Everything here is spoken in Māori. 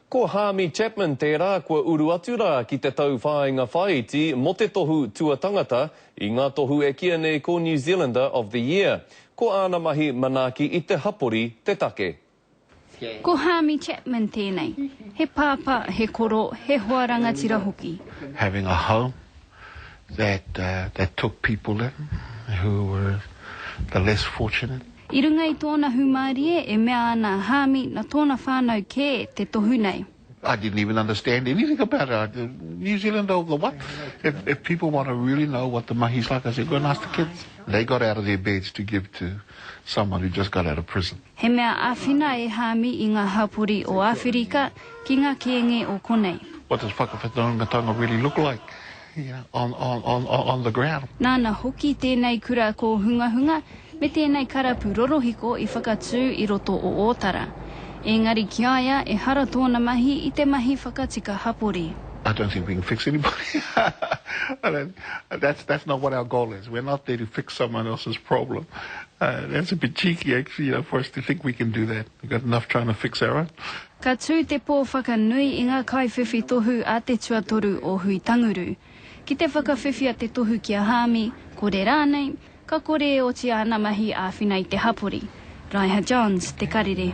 Ko Hami Chapman tērā kua uru atu rā ki te tau whāinga whaiti mo te tohu tua tangata I ngā tohu e kia nei ko New Zealander of the Year. Ko āna mahi manaaki I te hapori te take. Ko Hami Chapman tēnei. He pāpā, he koro, he hoa rangatira hoki. Having a home that took people in who were the less fortunate. I runga I tōna humārie e mea ana Hami na tōna whānau kē te tohu nei. I didn't even understand anything about it. New Zealand over the what? If people want to really know what the mahi's like, I said, go and ask the kids. They got out of their beds to give to someone who just got out of prison. He mea āwhina e Hami I ngā hapori o Āwherika ki ngā kienge o konei. What does whakawhetaungatanga really look like? You know, on the ground. Nāna hoki tēnei kura ko hunga me tēnei karapu rorohiko I whakatū I roto o Ōtara. Engari ki aia e hara tōna mahi I te mahi whakatika hapori. I don't think we can fix anybody. That's not what our goal is. We're not there to fix someone else's problem. That's a bit cheeky, actually, for us to think we can do that. We've got enough trying to fix our own. Ka tū te pō whakanui I ngā kaiwhiwhi tohu a te tuatoru o Hui Tanguru. Ki te whakawhiwhi a te tohu ki a Hami, kore rānei, ka kore o te ana mahi āwhina I te hapori. Raiha Johns, Te Karere.